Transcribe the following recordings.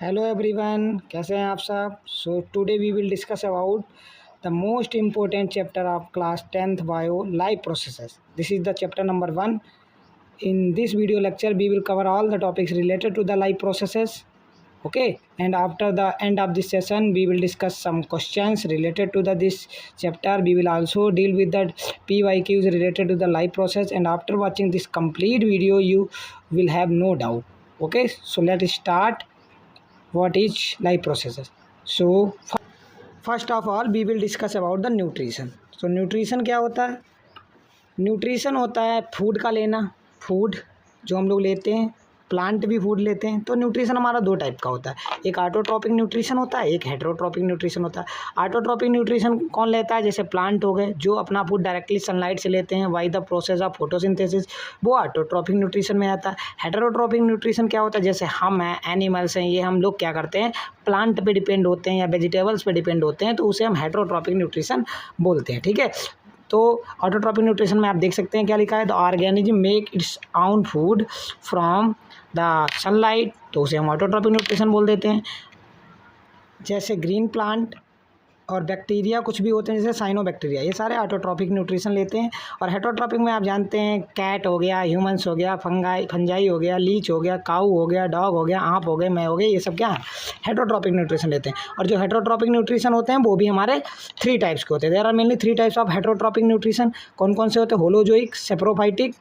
Hello everyone, कैसे हैं आप सब। Today we will discuss about the most important chapter of class 10th bio life processes. This is the chapter number 1. In this video lecture we will cover all the topics related to the life processes. Okay, and after the end of this session we will discuss some questions related to this chapter. We will also deal with the PYQs related to the life process, and after watching this complete video you will have no doubt. Okay, so let us start. What is life processes? So first of all we will discuss about the nutrition. So nutrition क्या होता है? Nutrition होता है food का लेना, food जो हम लोग लेते हैं, प्लांट भी फूड लेते हैं। तो न्यूट्रिशन हमारा दो टाइप का होता है, एक ऑटोट्रॉपिक न्यूट्रिशन होता है, एक हेटेरोट्रॉपिक न्यूट्रिशन होता है। ऑटोट्रॉपिक न्यूट्रिशन कौन लेता है? जैसे प्लांट हो गए जो अपना फूड डायरेक्टली सनलाइट से लेते हैं by the process of photosynthesis, वो ऑटोट्रॉपिक न्यूट्रिशन में आता है। हेटेरोट्रॉपिक न्यूट्रिशन क्या होता है? जैसे हम हैं, एनिमल्स हैं, ये हम लोग क्या करते हैं, प्लांट पे डिपेंड होते हैं या वेजिटेबल्स पे डिपेंड होते हैं, तो उसे हम हेटेरोट्रॉपिक न्यूट्रिशन बोलते हैं। ठीक है, तो ऑटोट्रॉपिक न्यूट्रिशन में आप देख सकते हैं क्या लिखा है, the organism make its own food from the sunlight, तो उसे हम ऑटोट्रॉपिक न्यूट्रिशन बोल देते हैं। जैसे ग्रीन प्लांट और बैक्टीरिया कुछ भी होते हैं, जैसे साइनोबैक्टीरिया, ये सारे ऑटोट्रॉपिक न्यूट्रिशन लेते हैं। और हेटेरोट्रॉपिक में आप जानते हैं कैट हो गया, ह्यूमंस हो गया, फंजाई हो गया, लीच हो गया, काऊ हो गया, डॉग हो गया, आँप हो गए, मैं हो गए, ये सब क्या है, हेटेरोट्रॉपिक न्यूट्रिशन लेते हैं। और जो हेटेरोट्रॉपिक न्यूट्रिशन होते हैं वो भी हमारे 3 टाइप्स के होते हैं। There are mainly 3 types of heterotrophic nutrition. कौन कौन से होते हैं? होलोजोइक, सेप्रोफाइटिक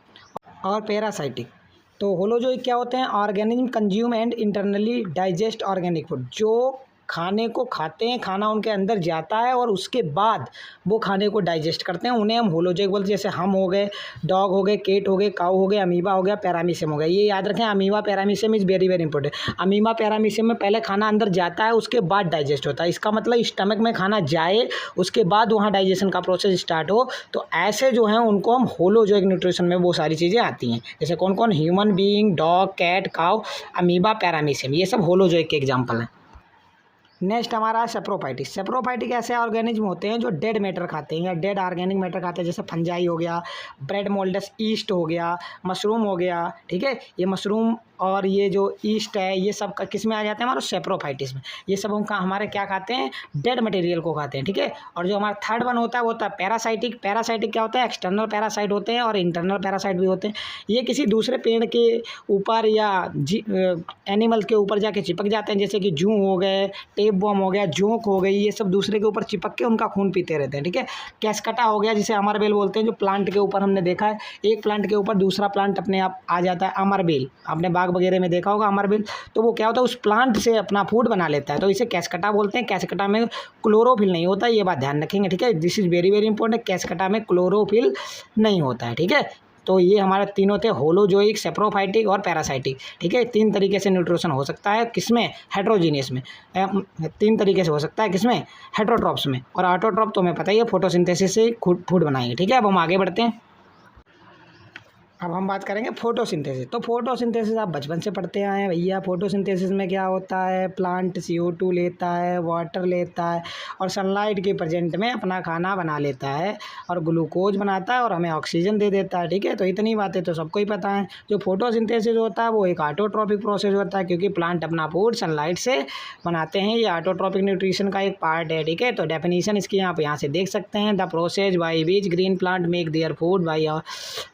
और पैरासाइटिक। तो होलोजोइक क्या होते हैं? Organism consume and internally digest organic food, जो खाने को खाते हैं, खाना उनके अंदर जाता है और उसके बाद वो खाने को डाइजेस्ट करते हैं, उन्हें हम होलोजोइक बोलते हैं। जैसे हम हो गए, डॉग हो गए, केट हो गए, काऊ हो गए, अमीबा हो गया, पैरामीशियम हो गया। ये याद रखें, amoeba paramecium is very very important. Amoeba paramecium में पहले खाना अंदर जाता है, उसके बाद डाइजेस्ट होता है। इसका मतलब स्टमक में खाना जाए, उसके बाद वहाँ डाइजेशन का प्रोसेस स्टार्ट हो। तो ऐसे जो हैं उनको हम होलोजोइक न्यूट्रिशन में वो सारी चीज़ें आती हैं। जैसे कौन कौन? ह्यूमन बीइंग, डॉग, कैट, काऊ, अमीबा, पैरामीशियम, ये सब होलोजोइक के एग्जाम्पल हैं। नेक्स्ट हमारा है सेप्रोफाइटिक। सेप्रोफाइटिक ऐसे ऑर्गेनिज्म होते हैं जो डेड मैटर खाते हैं या डेड ऑर्गेनिक मैटर खाते हैं। जैसे फंजाई हो गया, ब्रेड मोल्डस ईस्ट हो गया, मशरूम हो गया। ठीक है, ये मशरूम और ये जो ईस्ट है ये सब किस में आ जाते हैं? हमारे सेप्रोफाइटिस में। ये सब उनका हमारे क्या खाते हैं? डेड मटेरियल को खाते हैं। ठीक है, और जो हमारा थर्ड वन होता है वो होता है पैरासाइटिक। पैरासाइटिक क्या होता है? एक्सटर्नल पैरासाइट होते हैं और इंटरनल पैरासाइट भी होते हैं। ये किसी दूसरे पेड़ के ऊपर या एनिमल के ऊपर जाके चिपक जाते हैं, जैसे कि जू हो गए, टेप बॉम हो गया, जोंक हो गई, ये सब दूसरे के ऊपर चिपक के उनका खून पीते रहते हैं। ठीक है, कैस्कटा हो गया, जिसे अमरबेल बोलते हैं, जो प्लांट के ऊपर हमने देखा है, एक प्लांट के ऊपर दूसरा प्लांट अपने आप आ जाता है। अमरबेल आपने बाग वगैरह में देखा होगा, अमरबेल। तो वो क्या होता है? उस प्लांट से अपना फूड बना लेता है, तो इसे कैस्कटा बोलते हैं। कैस्कटा में क्लोरोफिल नहीं होता, ये बात ध्यान रखेंगे। ठीक है, this is very very important. Cuscuta में क्लोरोफिल नहीं होता है। ठीक है, तो ये हमारे तीनों थे, होलोजोइक, सेप्रोफाइटिक और पैरासाइटिक। ठीक है, 3 तरीके से न्यूट्रिशन हो सकता है। किसमें? हेट्रोजीनियस में। 3 तरीके से हो सकता है। किसमें? हेट्रोट्रॉप्स में। और ऑटोट्रॉप तो हमें पता ही है, फोटोसिंथेसिस से फूड बनाएंगे। ठीक है, अब हम आगे बढ़ते हैं। अब हम बात करेंगे फोटोसिंथेसिस। तो फोटोसिंथेसिस आप बचपन से पढ़ते आए हैं भैया। फोटोसिंथेसिस में क्या होता है? प्लांट CO2 लेता है, वाटर लेता है और सनलाइट के प्रेजेंट में अपना खाना बना लेता है और ग्लूकोज बनाता है और हमें ऑक्सीजन दे देता है। ठीक है, तो इतनी बातें तो सबको ही पता है। जो फोटोसिंथेसिस होता है वो एक ऑटोट्रॉपिक प्रोसेस होता है, क्योंकि प्लांट अपना फूड सनलाइट से बनाते हैं। ये ऑटोट्रॉपिक न्यूट्रिशन का एक पार्ट है। ठीक है, तो डेफिनेशन इसकी आप यहाँ से देख सकते हैं, the process by which green plant make their food by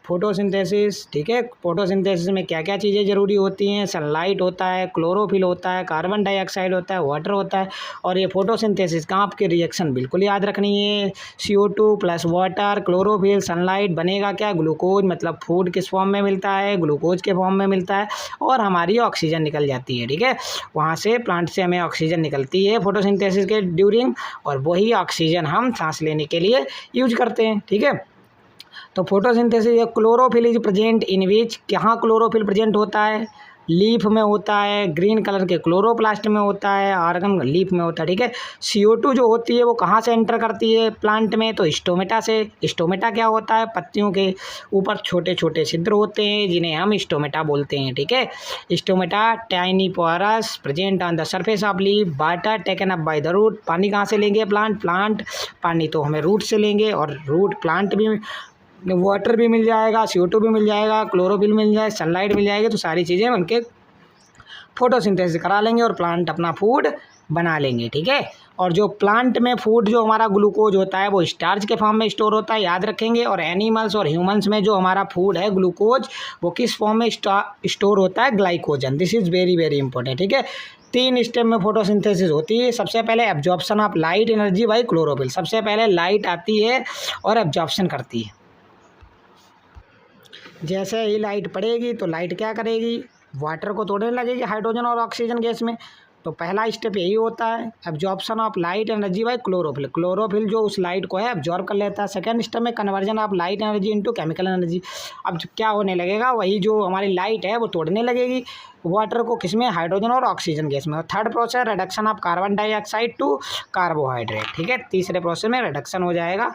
photosynthesis. ठीक है, फोटोसिंथेसिस में क्या क्या चीज़ें ज़रूरी होती हैं? सनलाइट होता है, क्लोरोफिल होता है, कार्बन डाइऑक्साइड होता है, वाटर होता है। और ये फोटोसिंथेसिस का आपके रिएक्शन बिल्कुल याद रखनी है, CO2 plus water, chlorophyll, sunlight, बनेगा क्या? ग्लूकोज। मतलब फूड किस फॉर्म में मिलता है? ग्लूकोज के फॉर्म में मिलता है और हमारी ऑक्सीजन निकल जाती है। ठीक है, वहाँ से प्लांट से हमें ऑक्सीजन निकलती है फोटोसिंथेसिस के ड्यूरिंग, और वही ऑक्सीजन हम सांस लेने के लिए यूज करते हैं। ठीक है, तो फोटोसिंथेसिस या क्लोरोफिल इज प्रेजेंट इन विच, कहाँ क्लोरोफिल प्रेजेंट होता है? लीफ में होता है, ग्रीन कलर के क्लोरोप्लास्ट में होता है, आर्गन लीफ में होता है। ठीक है, CO2 जो होती है वो कहाँ से एंटर करती है प्लांट में? तो स्टोमेटा से। स्टोमेटा क्या होता है? पत्तियों के ऊपर छोटे छोटे छिद्र होते हैं जिन्हें हम स्टोमेटा बोलते हैं। ठीक है, stomata tiny pores present on the surface of leaf, water taken up by the root. पानी कहाँ से लेंगे प्लांट पानी तो हमें रूट से लेंगे, और रूट प्लांट भी वाटर भी मिल जाएगा, CO2 भी मिल जाएगा, क्लोरोफिल मिल जाए, सनलाइट मिल जाएगी, तो सारी चीज़ें उनके फोटोसिंथेसिस करा लेंगे और प्लांट अपना फूड बना लेंगे, ठीक है। और जो प्लांट में फूड जो हमारा ग्लूकोज होता है वो स्टार्च के फॉर्म में स्टोर होता है, याद रखेंगे। और एनिमल्स और ह्यूमंस में जो हमारा फूड है ग्लूकोज वो किस फॉर्म में स्टोर होता है, glycogen. This is very very important, ठीक है। 3 स्टेप में फोटोसिंथेसिस होती है। सबसे पहले absorption of light energy by chlorophyll, सबसे पहले लाइट आती है और एब्जॉर्प्शन करती है। जैसे ही लाइट पड़ेगी तो लाइट क्या करेगी, वाटर को तोड़ने लगेगी हाइड्रोजन और ऑक्सीजन गैस में। तो पहला स्टेप यही होता है, absorption of light energy by chlorophyll. Chlorophyll जो उस लाइट को है एब्जॉर्ब कर लेता है। सेकंड स्टेप में conversion of light energy into chemical energy. अब क्या होने लगेगा, वही जो हमारी लाइट है वो तोड़ने लगेगी वाटर को, किसमें, हाइड्रोजन और ऑक्सीजन गैस में। और third process reduction of carbon dioxide to carbohydrate, ठीक है। तीसरे प्रोसेस में रिडक्शन हो जाएगा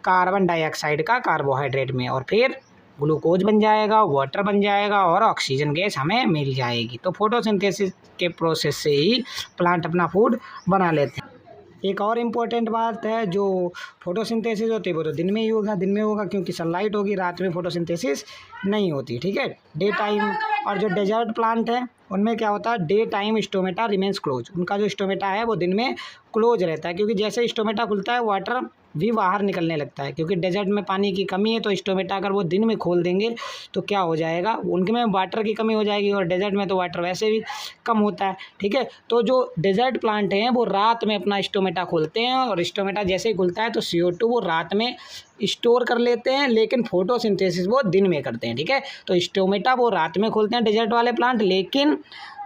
कार्बन डाइऑक्साइड का कार्बोहाइड्रेट में, और फिर ग्लूकोज बन जाएगा, वाटर बन जाएगा और ऑक्सीजन गैस हमें मिल जाएगी। तो फोटोसिंथेसिस के प्रोसेस से ही प्लांट अपना फूड बना लेते हैं। एक और इम्पोर्टेंट बात है, जो फोटोसिंथेसिस होती है वो तो दिन में ही होगा, दिन में होगा क्योंकि सनलाइट होगी, रात में फोटोसिंथेसिस नहीं होती, ठीक है, डे टाइम। और जो डेजर्ट प्लांट है उनमें क्या होता है, day time stomata remains close. उनका जो स्टोमेटा है वो दिन में क्लोज रहता है, क्योंकि जैसे स्टोमेटा खुलता है वाटर भी बाहर निकलने लगता है, क्योंकि डेजर्ट में पानी की कमी है। तो स्टोमेटा अगर वो दिन में खोल देंगे तो क्या हो जाएगा, उनके में वाटर की कमी हो जाएगी, और डेजर्ट में तो वाटर वैसे भी कम होता है, ठीक है। तो जो डेजर्ट प्लांट हैं वो रात में अपना स्टोमेटा खोलते हैं, और स्टोमेटा जैसे ही खुलता है तो CO2 वो रात में स्टोर कर लेते हैं, लेकिन फोटोसिंथेसिस वो दिन में करते हैं, ठीक है। तो स्टोमेटा वो रात में खोलते हैं डेजर्ट वाले प्लांट, लेकिन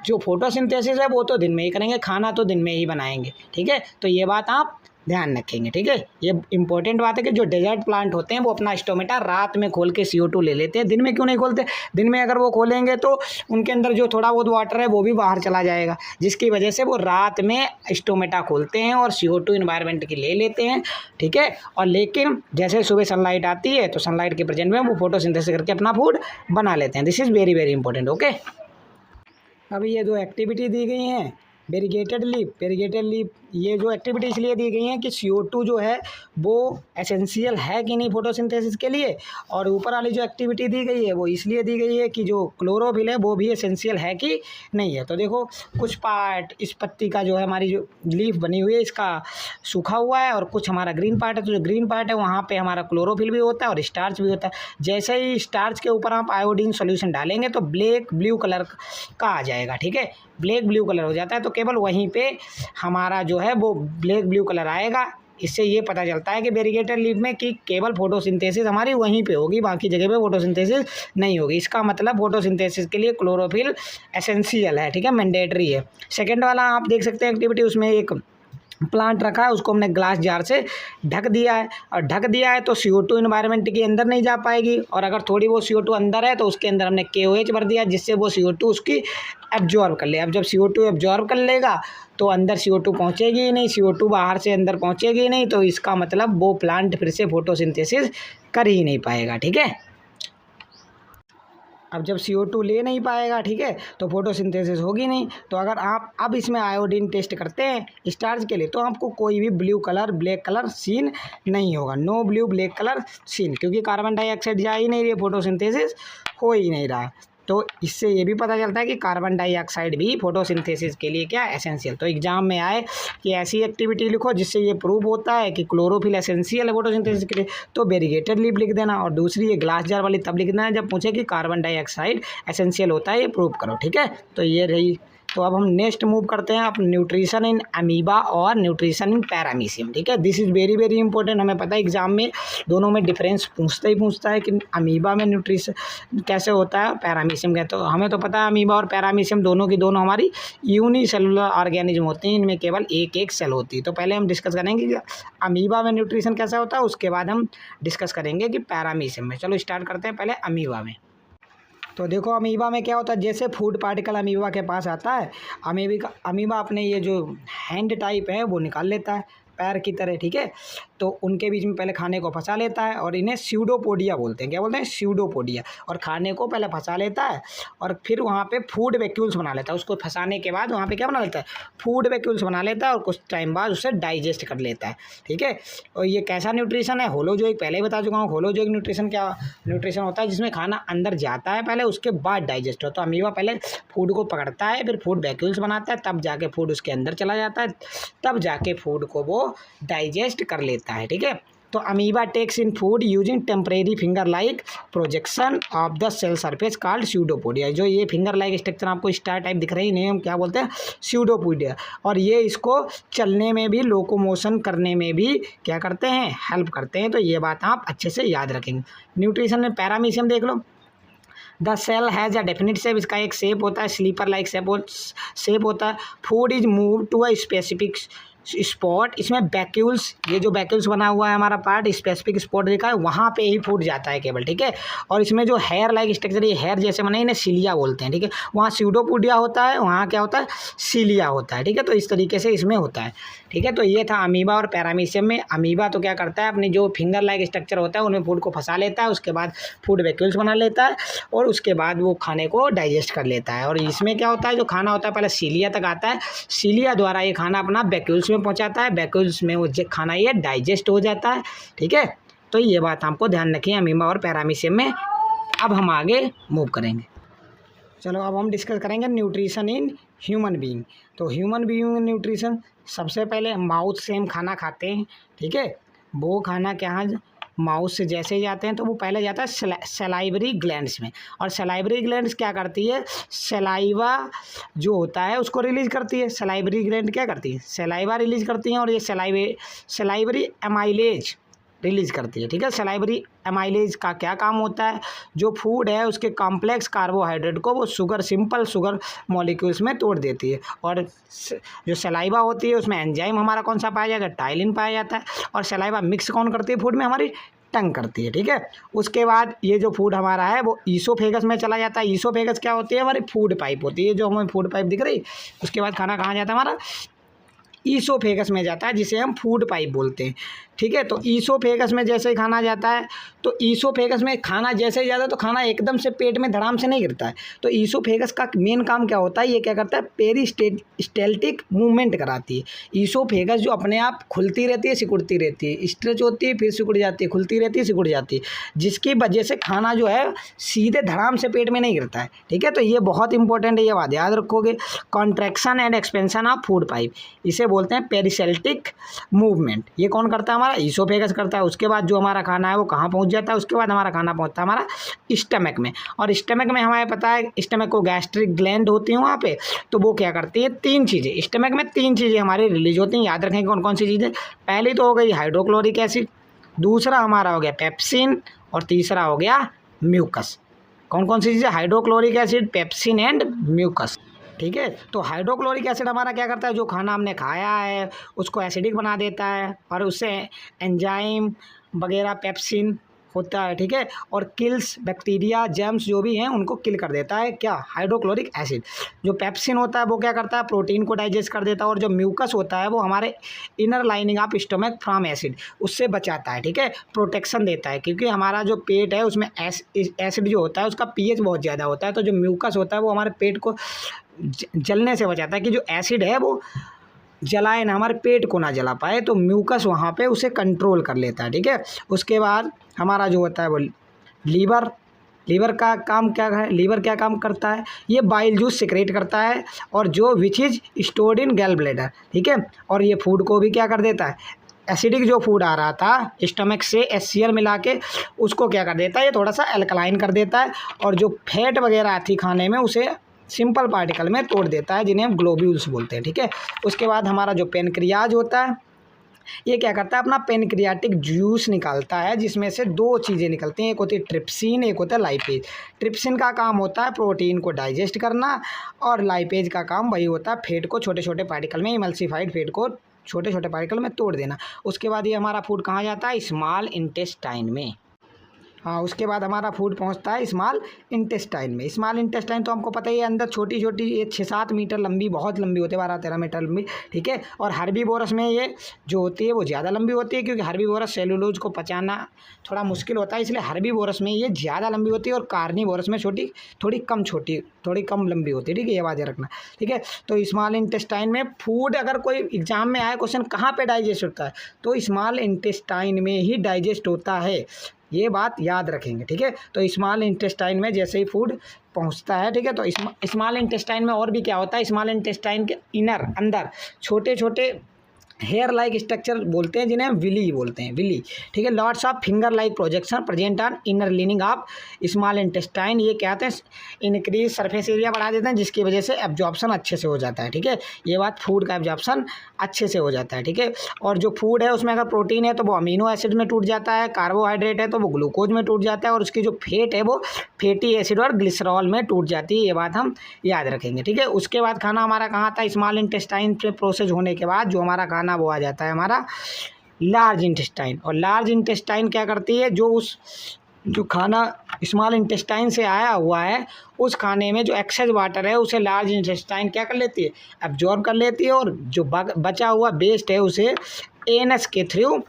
जो फोटोसिंथेसिस है वो तो दिन में ही करेंगे, खाना तो दिन में ही बनाएंगे, ठीक है। तो ये बात आप ध्यान रखेंगे, ठीक है। ये इंपॉर्टेंट बात है कि जो डेजर्ट प्लांट होते हैं वो अपना स्टोमेटा रात में खोल के CO2 ले लेते हैं, दिन में क्यों नहीं खोलते। दिन में अगर वो खोलेंगे तो उनके अंदर जो थोड़ा बहुत वाटर है वो भी बाहर चला जाएगा, जिसकी वजह से वो रात में स्टोमेटा खोलते हैं और CO2 इन्वायरमेंट की ले लेते हैं, ठीक है। और लेकिन जैसे सुबह सनलाइट आती है तो सनलाइट के प्रेजेंट में वो फोटोसिंथेसिस करके अपना फूड बना लेते हैं। This is very very important, okay. अभी ये जो एक्टिविटी दी गई हैं, वेरीगेटेड लीफ, ये जो एक्टिविटी इसलिए दी गई है कि CO2 जो है वो एसेंशियल है कि नहीं फोटोसिंथेसिस के लिए। और ऊपर वाली जो एक्टिविटी दी गई है वो इसलिए दी गई है कि जो क्लोरोफिल है वो भी एसेंशियल है कि नहीं है। तो देखो कुछ पार्ट इस पत्ती का जो है, हमारी जो लीफ बनी हुई है इसका सूखा हुआ है, और कुछ हमारा ग्रीन पार्ट है। तो जो ग्रीन पार्ट है वहाँ पे हमारा क्लोरोफिल भी होता है और स्टार्च भी होता है। जैसे ही स्टार्च के ऊपर आप आयोडीन सोल्यूशन डालेंगे तो ब्लैक ब्लू कलर का आ जाएगा, ठीक है, ब्लैक ब्लू कलर हो जाता है। तो केवल वहीं पे हमारा जो है वो ब्लैक ब्लू कलर आएगा। इससे ये पता चलता है कि वेरीगेटेड लीफ में कि केवल फोटोसिंथेसिस हमारी वहीं पे होगी, बाकी जगह पे फोटोसिंथेसिस नहीं होगी। इसका मतलब फोटोसिंथेसिस के लिए क्लोरोफिल एसेंशियल है, ठीक है, मैंडेटरी है। सेकंड वाला आप देख सकते हैं एक्टिविटी, उसमें एक प्लांट रखा है, उसको हमने ग्लास जार से ढक दिया है, और ढक दिया है तो CO2 इन्वायरमेंट के अंदर नहीं जा पाएगी, और अगर थोड़ी वो CO2 अंदर है तो उसके अंदर हमने KOH भर दिया, जिससे वो CO2 उसकी एब्जॉर्ब कर ले। अब जब CO2 एब्जॉर्ब कर लेगा तो अंदर CO2 पहुंचेगी ही नहीं, CO2 बाहर से अंदर पहुंचेगी ही नहीं, तो इसका मतलब वो प्लांट फिर से फोटोसिंथेसिस कर ही नहीं पाएगा, ठीक है। अब जब CO2 ले नहीं पाएगा, ठीक है, तो फोटोसिंथेसिस होगी नहीं। तो अगर आप अब इसमें आयोडीन टेस्ट करते हैं स्टार्च के लिए तो आपको कोई भी blue colour black colour seen नहीं होगा, no blue black colour seen, क्योंकि कार्बन डाइऑक्साइड जा ही नहीं रही है, फोटोसिंथेसिस हो ही नहीं रहा। तो इससे ये भी पता चलता है कि कार्बन डाइऑक्साइड भी फोटोसिंथेसिस के लिए क्या एसेंशियल। तो एग्जाम में आए कि ऐसी एक्टिविटी लिखो जिससे ये प्रूव होता है कि क्लोरोफिल एसेंशियल है फोटोसिंथेसिस के लिए, तो वेरीगेटेड लीफ लिख देना। और दूसरी ये ग्लास जार वाली तब लिख देना जब पूछे कि कार्बन डाइऑक्साइड एसेंशियल होता है, ये प्रूव करो, ठीक है। तो ये रही। तो अब हम नेक्स्ट मूव करते हैं, अब न्यूट्रिशन इन अमीबा और न्यूट्रिशन इन पैरामीशियम, ठीक है। This is very very important. हमें पता है एग्जाम में दोनों में डिफरेंस पूछता है कि अमीबा में न्यूट्रिशन कैसे होता है, पैरामीशियम क्या। तो हमें तो पता है अमीबा और पैरामीशियम दोनों की दोनों हमारी यूनिसेलुलर ऑर्गेनिज्म होते हैं, इनमें केवल एक एक सेल होती है। तो पहले हम डिस्कस करेंगे कि अमीबा में न्यूट्रिशन कैसा होता है, उसके बाद हम डिस्कस करेंगे कि पैरामीशियम में। चलो स्टार्ट करते हैं पहले अमीबा में। तो देखो अमीबा में क्या होता है, जैसे फूड पार्टिकल अमीबा के पास आता है, अमीबा अपने ये जो हैंड टाइप है वो निकाल लेता है, पैर की तरह, ठीक है। तो उनके बीच में पहले खाने को फंसा लेता है और इन्हें स्यूडोपोडिया बोलते हैं। क्या बोलते हैं? स्यूडोपोडिया। और खाने को पहले फंसा लेता है और फिर वहाँ पे फूड वैक्यूल्स बना लेता है। उसको फंसाने के बाद वहाँ पे क्या बना लेता है? फूड वैक्यूल्स बना लेता है और कुछ टाइम बाद उसे डाइजेस्ट कर लेता है, ठीक है। और ये कैसा न्यूट्रिशन है? होलोजोइक, पहले ही बता चुका हूँ। होलोजोइक न्यूट्रिशन क्या न्यूट्रिशन होता है? जिसमें खाना अंदर जाता है पहले, उसके बाद डाइजेस्ट होता है। तो अमीबा पहले फूड को पकड़ता है, फिर फूड वैक्यूल्स बनाता है, तब जाके फूड उसके अंदर चला जाता है, तब जाके फूड को वो डाइजेस्ट कर लेता है, ठीक है। तो amoeba takes in food using temporary finger like projection of the cell surface called pseudopodia. जो ये फिंगर लाइक स्ट्रक्चर आपको स्टार टाइप दिख रही है, हम क्या बोलते हैं? स्यूडोपोडिया। और ये इसको चलने में भी, लोकोमोशन करने में भी क्या करते हैं? हेल्प करते हैं। तो ये बात आप अच्छे से याद रखेंगे। न्यूट्रिशन में पैरामीशियम देख लो। The cell has a definite shape, इसका एक शेप होता है, स्लीपर लाइक शेप होता है। Food is move to a specific spot, इसमें वैक्यूल्स, ये जो वैक्यूल्स बना हुआ है हमारा पार्ट, स्पेसिफिक स्पॉट देखा है, वहाँ पे ही फूड जाता है केवल, ठीक है। और इसमें जो हेयर लाइक स्ट्रक्चर, ये हेयर जैसे बने, इन्हें सीलिया बोलते हैं, ठीक है। वहाँ स्यूडोपोडिया होता है, वहाँ क्या होता है? सीलिया होता है, ठीक है। तो इस तरीके से इसमें होता है, ठीक है। तो ये था अमीबा और पैरामीशियम में। अमीबा तो क्या करता है? अपनी जो फिंगर लाइक स्ट्रक्चर होता है उनमें फूड को फंसा लेता है, उसके बाद फूड वैक्यूल्स बना लेता है और उसके बाद वो खाने को डाइजेस्ट कर लेता है। और इसमें क्या होता है? जो खाना होता है पहले सीलिया तक आता है, सीलिया द्वारा ये खाना अपना वैक्यूल्स में पहुंचाता है, वैक्यूल्स में वो खाना ये डाइजेस्ट हो जाता है, ठीक है। तो ये बात हमको ध्यान रखिए अमीबा और पैरामीशियम में। अब हम आगे मूव करेंगे। चलो अब हम डिस्कस करेंगे न्यूट्रिशन इन ह्यूमन बीइंग। तो ह्यूमन बीइंग न्यूट्रिशन, सबसे पहले माउथ से हम खाना खाते हैं, ठीक है। वो खाना क्या, माउथ से जैसे ही जाते हैं तो वो पहले जाता है सलाइवरी ग्लैंड्स में। और सलाइवरी ग्लैंड्स क्या करती है? सलाइवा जो होता है उसको रिलीज करती है। सलाइवरी ग्लैंड क्या करती है? सलाइवा रिलीज करती हैं और ये सलाइवरी एमाइलेज रिलीज करती है, ठीक है। सलाइवरी एमाइलेज का क्या काम होता है? जो फूड है उसके कॉम्प्लेक्स कार्बोहाइड्रेट को वो सिंपल शुगर मॉलिक्यूल्स में तोड़ देती है। और जो सलाइवा होती है उसमें एंजाइम हमारा कौन सा पाया जाता है? टाइलिन पाया जाता है। और सलाइवा मिक्स कौन करती है फूड में? हमारी टंग करती है, ठीक है। उसके बाद ये जो फूड हमारा है वो ईसोफेगस में चला जाता है। ईसोफेगस क्या होती है? हमारी फूड पाइप होती है, जो हमें फूड पाइप दिख रही। उसके बाद खाना कहाँ जाता है? हमारा ईसोफेगस में जाता है, जिसे हम फूड पाइप बोलते हैं, ठीक है। तो ईसोफेगस में जैसे ही खाना जाता है, तो ईसोफेगस में खाना जैसे ही जाता है तो खाना एकदम से पेट में धड़ाम से नहीं गिरता है। तो ईसोफेगस का मेन काम क्या होता है? ये क्या करता है? पेरिस्टेल्टिक मूवमेंट कराती है। ईसोफेगस जो अपने आप खुलती रहती है, सिकुड़ती रहती है, स्ट्रेच होती है, फिर सिकुड़ जाती है, खुलती रहती है, सिकुड़ जाती है, जिसकी वजह से खाना जो है सीधे धड़ाम से पेट में नहीं गिरता है, ठीक है। तो ये बहुत इंपॉर्टेंट है, ये बात याद रखोगे। Contraction and expansion of food pipe, इसे बोलते हैं पेरिसेल्टिक मूवमेंट। ये कौन करता है? हमारा ईसोफेगस करता है। उसके बाद जो हमारा खाना है वो कहाँ पहुँच जाता है? उसके बाद हमारा खाना पहुँचता है हमारा स्टमक में। और स्टमक में हमें पता है स्टमक को गैस्ट्रिक ग्लैंड होती है वहाँ पे, तो वो क्या करती है? 3 चीज़ें, स्टमक में 3 चीज़ें हमारी रिलीज होती हैं। याद रखेंगे कौन कौन सी चीज़ें। पहली तो हो गई हाइड्रोक्लोरिक एसिड, दूसरा हमारा हो गया पेप्सिन, और तीसरा हो गया म्यूकस। कौन कौन सी चीज़ें? Hydrochloric acid, pepsin and mucus, ठीक है। तो हाइड्रोक्लोरिक एसिड हमारा क्या करता है? जो खाना हमने खाया है उसको एसिडिक बना देता है और उससे एंजाइम वगैरह पेप्सिन होता है, ठीक है। और किल्स बैक्टीरिया जर्म्स जो भी हैं उनको किल कर देता है, क्या? Hydrochloric acid. जो पेप्सिन होता है वो क्या करता है? प्रोटीन को डाइजेस्ट कर देता है। और जो म्यूकस होता है वो हमारे inner lining of stomach from acid, उससे बचाता है, ठीक है। प्रोटेक्शन देता है, क्योंकि हमारा जो पेट है उसमें एसिड जो होता है उसका पीएच बहुत ज़्यादा होता है। तो जो म्यूकस होता है वो हमारे पेट को जलने से बचाता है, कि जो एसिड है वो जलाए ना, हमारे पेट को ना जला पाए। तो म्यूकस वहाँ पे उसे कंट्रोल कर लेता है, ठीक है। उसके बाद हमारा जो होता है वो लीवर का काम क्या है? लीवर क्या काम करता है? ये बाइल जूस सिक्रेट करता है, और जो विच इज स्टोर्ड इन गैल ब्लैडर, ठीक है। और ये फूड को भी क्या कर देता है? एसिडिक जो फूड आ रहा था स्टमक से HCl मिला के, उसको क्या कर देता है? ये थोड़ा सा एल्कलाइन कर देता है। और जो फैट वगैरह थी खाने में उसे सिंपल पार्टिकल में तोड़ देता है, जिन्हें हम ग्लोब्यूल्स बोलते हैं, ठीक है। उसके बाद हमारा जो पेनक्रियाज होता है ये क्या करता है? अपना पेनक्रियाटिक जूस निकालता है, जिसमें से 2 चीज़ें निकलती हैं, एक होती है ट्रिप्सिन, एक होता है लाइपेज। ट्रिप्सिन का काम होता है प्रोटीन को डाइजेस्ट करना, और लाइपेज का काम वही होता है फैट को छोटे छोटे पार्टिकल में, इमल्सिफाइड फैट को छोटे छोटे पार्टिकल में तोड़ देना। उसके बाद ये हमारा फूड कहाँ जाता है? स्मॉल इंटेस्टाइन में। हाँ, उसके बाद हमारा फूड पहुंचता है स्मॉल इंटेस्टाइन में। स्मॉल इंटेस्टाइन तो हमको पता ही है, अंदर छोटी छोटी, ये 6-7 मीटर लंबी, बहुत लंबी होती है, 12-13 मीटर लंबी, ठीक है। और हर्बीवोरस में ये जो होती है वो ज़्यादा लंबी होती है, क्योंकि हर्बीवोरस सेलुलोज को पचाना थोड़ा मुश्किल होता है, इसलिए हर्बीवोरस में ये ज़्यादा लंबी होती है और कार्निवोरस में थोड़ी कम लंबी होती है, ठीक है, ये बात याद रखना, ठीक है। तो स्मॉल इंटेस्टाइन में फूड, अगर कोई एग्जाम में आए क्वेश्चन कहाँ पे डाइजेस्ट होता है, तो स्मॉल इंटेस्टाइन में ही डाइजेस्ट होता है, ये बात याद रखेंगे, ठीक है। तो स्मॉल इंटेस्टाइन में जैसे ही फूड पहुंचता है, ठीक है, तो स्मॉल इंटेस्टाइन में और भी क्या होता है, स्मॉल इंटेस्टाइन के अंदर छोटे छोटे हेयर लाइक स्ट्रक्चर बोलते हैं, जिन्हें विली बोलते हैं, विली, ठीक है। Lots of finger like projection present on inner leaning of small intestine, ये क्या होते हैं, इंक्रीज सरफेस एरिया बढ़ा देते हैं, जिसकी वजह से एब्जॉर्प्शन अच्छे से हो जाता है, ठीक है। ये बात, फूड का एब्जॉर्प्शन अच्छे से हो जाता है, ठीक है। और जो फूड है उसमें अगर प्रोटीन है तो वो अमीनो एसिड में टूट जाता है, कार्बोहाइड्रेट है तो वो ग्लूकोज में टूट जाता है, और उसकी जो फैट है वो फैटी एसिड और ग्लिसरॉल में टूट जाती है, ये बात हम याद रखेंगे, ठीक है। उसके बाद खाना हमारा कहाँ आता है, स्मॉल इंटेस्टाइन पे प्रोसेस होने के बाद जो हमारा खाना वो आ जाता है हमारा लार्ज इंटेस्टाइन। और लार्ज इंटेस्टाइन क्या करती है, जो खाना स्मॉल इंटेस्टाइन से आया हुआ है, उस खाने में जो एक्सेस वाटर है उसे लार्ज इंटेस्टाइन क्या कर लेती है, एब्जॉर्ब कर लेती है, और जो बचा हुआ वेस्ट है उसे एनएस के थ्रू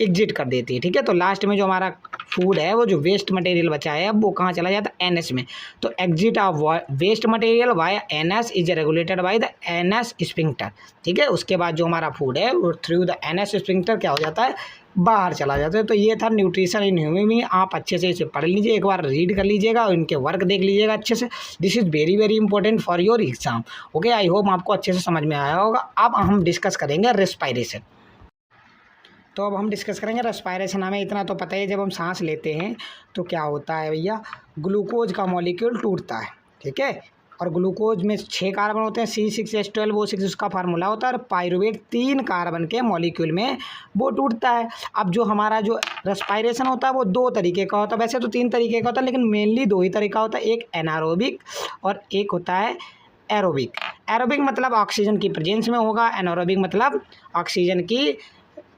एग्जिट कर देती है, ठीक है। तो लास्ट में जो हमारा फूड है, वो जो वेस्ट मटेरियल बचा है, अब वो कहाँ चला जाता है, एनएस में। तो exit of waste material via anus is regulated by the anus sphincter, ठीक है। उसके बाद जो हमारा फूड है वो थ्रू द एनएस स्फिंक्टर क्या हो जाता है, बाहर चला जाता है। तो ये था न्यूट्रिशन इन ह्यूमन। आप अच्छे से इसे पढ़ लीजिए, एक बार रीड कर लीजिएगा और इनके वर्क देख लीजिएगा अच्छे से। This is very very important for your exam, okay. I hope आपको अच्छे से समझ में आया होगा। अब हम डिस्कस करेंगे रेस्पायरेशन। तो अब हम डिस्कस करेंगे रेस्पायरेशन। हमें इतना तो पता है, जब हम सांस लेते हैं तो क्या होता है भैया, ग्लूकोज का मॉलिक्यूल टूटता है, ठीक है। और ग्लूकोज में 6 कार्बन होते हैं, C6H12O6 उसका फार्मूला होता है, और पायरुवेट 3 कार्बन के मॉलिक्यूल में वो टूटता है। अब जो हमारा जो रेस्पायरेशन होता है वो 2 तरीके का होता है, वैसे तो 3 तरीके का होता है, लेकिन मेनली 2 ही तरीका होता है, एक एनारोबिक और एक होता है एरोबिक। एरोबिक मतलब ऑक्सीजन की प्रेजेंस में होगा, एनारोबिक मतलब ऑक्सीजन की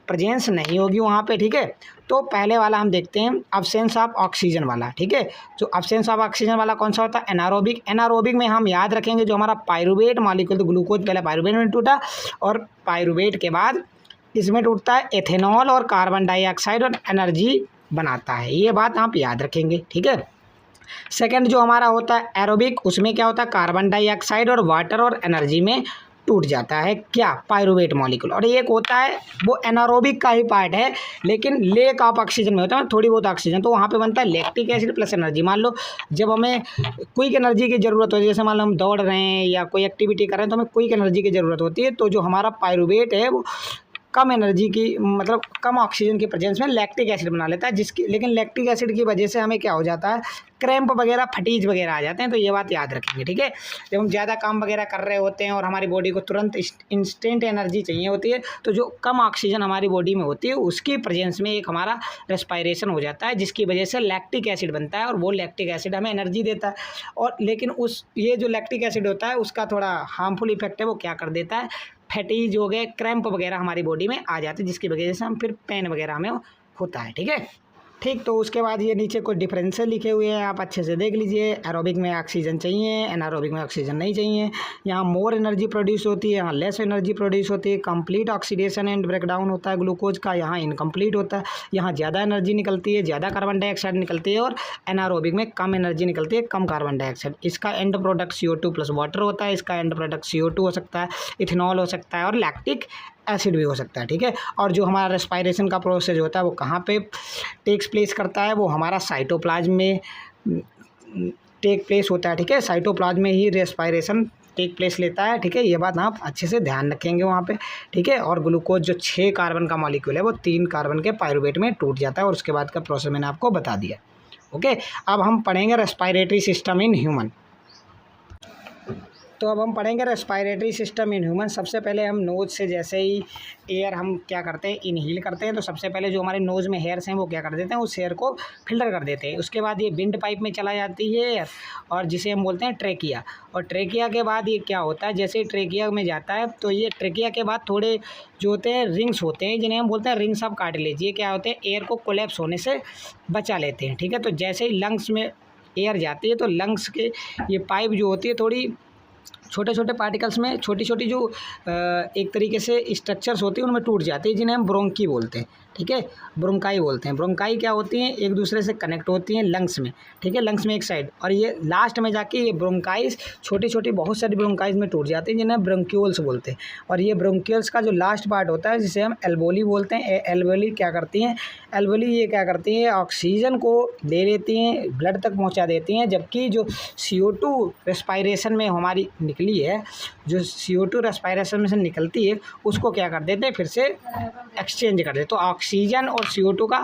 प्रेजेंस नहीं होगी वहाँ पे, ठीक है। तो पहले वाला हम देखते हैं, अब्सेंस ऑफ ऑक्सीजन वाला, ठीक है। जो अब्सेंस ऑफ ऑक्सीजन वाला कौन सा होता है, एनारोबिक। एनारोबिक में हम याद रखेंगे जो हमारा पायरुवेट मॉलिक्यूल, तो ग्लूकोज पहले पायरुवेट में टूटा, और पायरुवेट के बाद इसमें टूटता है एथेनॉल और कार्बन डाइऑक्साइड और एनर्जी बनाता है, ये बात आप याद रखेंगे, ठीक है। सेकेंड जो हमारा होता है एरोबिक, उसमें क्या होता है, कार्बन डाइऑक्साइड और वाटर और एनर्जी में टूट जाता है क्या, पायरुवेट मॉलिक्यूल। और एक होता है वो एनारोबिक का ही पार्ट है, लेकिन लेक ऑफ ऑक्सीजन में होता है, थोड़ी बहुत ऑक्सीजन, तो वहाँ पे बनता है लैक्टिक एसिड प्लस एनर्जी। मान लो जब हमें क्विक एनर्जी की ज़रूरत होती है, जैसे मान लो हम दौड़ रहे हैं या कोई एक्टिविटी कर रहे हैं, तो हमें क्विक एनर्जी की ज़रूरत होती है, तो जो हमारा पायरुवेट है वो कम एनर्जी की, मतलब कम ऑक्सीजन की प्रेजेंस में लैक्टिक एसिड बना लेता है, जिसकी, लेकिन लैक्टिक एसिड की वजह से हमें क्या हो जाता है, क्रैम्प वगैरह, फटीज वगैरह आ जाते हैं। तो ये बात याद रखेंगे, ठीक है। जब हम ज़्यादा काम वगैरह कर रहे होते हैं और हमारी बॉडी को तुरंत इंस्टेंट एनर्जी चाहिए होती है, तो जो कम ऑक्सीजन हमारी बॉडी में होती है उसकी प्रेजेंस में एक हमारा रेस्पायरेशन हो जाता है, जिसकी वजह से लैक्टिक एसिड बनता है, और वो लैक्टिक एसिड हमें एनर्जी देता है। और लेकिन ये जो लैक्टिक एसिड होता है उसका थोड़ा हार्मफुल इफेक्ट है, वो क्या कर देता है, फैटीज हो गए, क्रैम्प वगैरह हमारी बॉडी में आ जाते हैं, जिसकी वजह से हम फिर पेन वगैरह हमें होता है, ठीक है। ठीक, तो उसके बाद ये नीचे कुछ डिफरेंसेस लिखे हुए हैं, आप अच्छे से देख लीजिए। एरोबिक में ऑक्सीजन चाहिए, एनारोबिक में ऑक्सीजन नहीं चाहिए। यहाँ मोर एनर्जी प्रोड्यूस होती है, यहाँ लेस एनर्जी प्रोड्यूस होती है। कंप्लीट ऑक्सीडेशन एंड ब्रेकडाउन होता है ग्लूकोज का, यहाँ इनकम्प्लीट होता है। यहाँ ज़्यादा एनर्जी निकलती है, ज़्यादा कार्बन डाइऑक्साइड निकलती है, और एनारोबिक में कम एनर्जी निकलती है, कम कार्बन डाइऑक्साइड। इसका and product CO2 plus water होता है, इसका एंड प्रोडक्ट CO2 हो सकता है, इथेनॉल हो सकता है, और लैक्टिक एसिड भी हो सकता है, ठीक है। और जो हमारा रेस्पायरेशन का प्रोसेस होता है वो कहाँ पे टेक्स प्लेस करता है, वो हमारा साइटोप्लाज्म में टेक प्लेस होता है, ठीक है। साइटोप्लाज्म में ही रेस्पायरेशन टेक प्लेस लेता है, ठीक है। ये बात आप अच्छे से ध्यान रखेंगे वहाँ पे, ठीक है। और ग्लूकोज जो 6 कार्बन का मॉलिक्यूल है वो 3 कार्बन के पायरुवेट में टूट जाता है, और उसके बाद का प्रोसेस मैंने आपको बता दिया, ओके। अब हम पढ़ेंगे रेस्पायरेटरी सिस्टम इन ह्यूमन। तो अब हम पढ़ेंगे रेस्पायरेटरी सिस्टम इन ह्यूमन। सबसे पहले हम नोज से जैसे ही एयर हम क्या करते हैं, इनहेल करते हैं, तो सबसे पहले जो हमारे नोज़ में हेयर्स हैं वो क्या कर देते हैं, उस एयर को फिल्टर कर देते हैं। उसके बाद ये विंड पाइप में चला जाती है एयर, और जिसे हम बोलते हैं ट्रेकिया। और ट्रेकिया के बाद ये क्या होता है, जैसे ही ट्रेकिया में जाता है तो ये ट्रेकिया के बाद थोड़े जो होते हैं रिंग्स होते हैं, जिन्हें हम बोलते हैं रिंग्स ऑफ कार्टिलेज। ये क्या होते हैं, एयर को कोलैप्स होने से बचा लेते हैं। ठीक है, तो जैसे ही लंग्स में एयर जाती है तो लंग्स के ये पाइप जो होती है थोड़ी छोटे छोटे पार्टिकल्स में छोटी छोटी जो एक तरीके से स्ट्रक्चर्स होती हैं उनमें टूट जाती है, जिन्हें हम ब्रोंकी बोलते हैं। ठीक है, ब्रोंकाई बोलते हैं। ब्रोंकाई क्या होती हैं, एक दूसरे से कनेक्ट होती हैं लंग्स में। ठीक है, लंग्स में एक साइड, और ये लास्ट में जाके ये ब्रोंकाइज छोटी छोटी बहुत सारी ब्रोंकाइज में टूट जाती हैं, जिन्हें ब्रोंक्यूल्स बोलते हैं। और ये ब्रोंक्यूल्स का जो लास्ट पार्ट होता है जिसे हम एल्वोली बोलते हैं, एल्वोली क्या करती हैं, एल्वोली ये क्या करती हैं, ऑक्सीजन को ले लेती हैं, ब्लड तक पहुँचा देती हैं। जबकि जो CO2 रेस्पायरेशन में हमारी निकली है, जो CO2 रेस्पायरेशन में से निकलती है, उसको क्या कर देते हैं, फिर से एक्सचेंज कर देते। तो ऑक्सीजन और CO2 का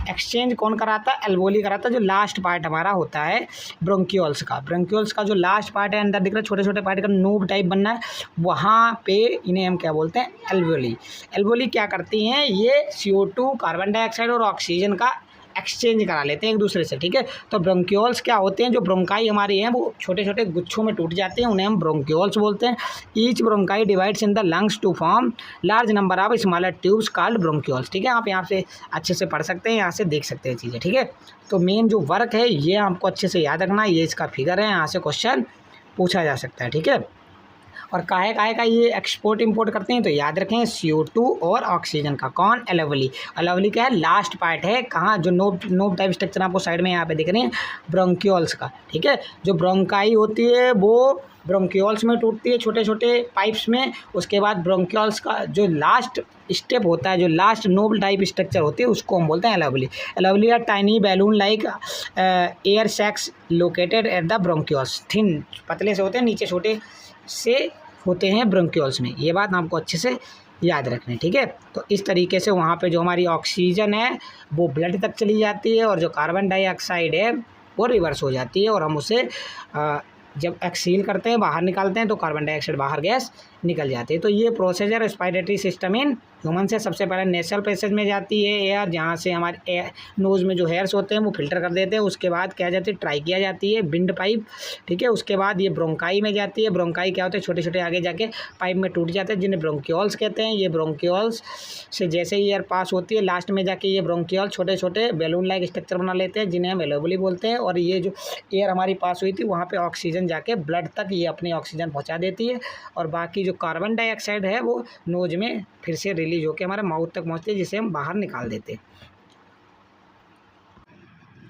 एक्सचेंज कौन कराता है, एल्वोली कराता है। जो लास्ट पार्ट हमारा होता है ब्रोंक्यूल्स का, ब्रोंक्यूल्स का जो लास्ट पार्ट है, अंदर दिख रहा है छोटे छोटे पार्ट का नोब टाइप बनना है, वहाँ पे इन्हें हम क्या बोलते हैं, एल्वोली। एल्वोली क्या करती हैं, ये CO2 कार्बन डाइऑक्साइड और ऑक्सीजन का एक्सचेंज करा लेते हैं एक दूसरे से। ठीक है, तो ब्रोंक्यूल्स क्या होते हैं, जो ब्रोंकाई हमारी हैं वो छोटे छोटे गुच्छों में टूट जाते हैं, उन्हें हम ब्रोंक्यूल्स बोलते हैं। Each bronchi divides in the lungs to form large number of smaller tubes called bronchioles. ठीक है, आप यहाँ से अच्छे से पढ़ सकते हैं, यहाँ से देख सकते हैं चीज़ें। ठीक है, तो मेन जो वर्क है ये आपको अच्छे से याद रखना है, ये इसका फिगर है, यहाँ से क्वेश्चन पूछा जा सकता है। ठीक है, और काहे काहे का ये एक्सपोर्ट इंपोर्ट करते हैं, तो याद रखें CO2 और ऑक्सीजन का। कौन, एल्वोली। एल्वोली क्या है, लास्ट पार्ट है, कहाँ, जो नोब टाइप स्ट्रक्चर आपको साइड में यहाँ पे दिख रहे हैं, ब्रोंक्यूल्स का। ठीक है, जो ब्रोंकाई होती है वो ब्रोंक्यूल्स में टूटती है छोटे छोटे पाइप्स में। उसके बाद ब्रोंक्यूल्स का जो लास्ट स्टेप होता है, जो लास्ट नोब टाइप स्ट्रक्चर होती है, उसको हम बोलते हैं alveoli. Alveoli are tiny balloon like air sacs located at the bronchioles. Thin, पतले से होते हैं, नीचे छोटे से होते हैं ब्रोंक्यूल्स में। ये बात आपको अच्छे से याद रखनी। ठीक है, तो इस तरीके से वहाँ पे जो हमारी ऑक्सीजन है वो ब्लड तक चली जाती है, और जो कार्बन डाइऑक्साइड है वो रिवर्स हो जाती है, और हम उसे जब एक्सहेल करते हैं, बाहर निकालते हैं, तो कार्बन डाइऑक्साइड बाहर गैस निकल जाती है। तो ये प्रोसेस है रेस्पायरेटरी सिस्टम इन ह्यूमन से। सबसे पहले नेशनल पैसेज में जाती है एयर, जहाँ से हमारे नोज़ में जो हेयर्स होते हैं वो फिल्टर कर देते हैं। उसके बाद क्या जाती है, ट्राइकिया जाती है, विंड पाइप। ठीक है, उसके बाद ये ब्रोंकाई में जाती है। ब्रोंकाई क्या होते हैं, छोटे छोटे आगे जाके पाइप में टूट जाते हैं, जिन्हें ब्रोंक्यूल्स कहते हैं। ये ब्रोंक्यूल्स से जैसे ही एयर पास होती है, लास्ट में जाके ये ब्रोंक्यूल छोटे छोटे बैलून लाइक स्ट्रक्चर बना लेते हैं, जिन्हें हम एल्वोली बोलते हैं। और ये जो एयर हमारी पास हुई थी, वहाँ पर ऑक्सीजन जाके ब्लड तक ये अपनी ऑक्सीजन पहुँचा देती है, और बाकी जो कार्बन डाइऑक्साइड है वो नोज में फिर से रिलीज होकर हमारे माउथ तक पहुँचती है, जिसे हम बाहर निकाल देते हैं।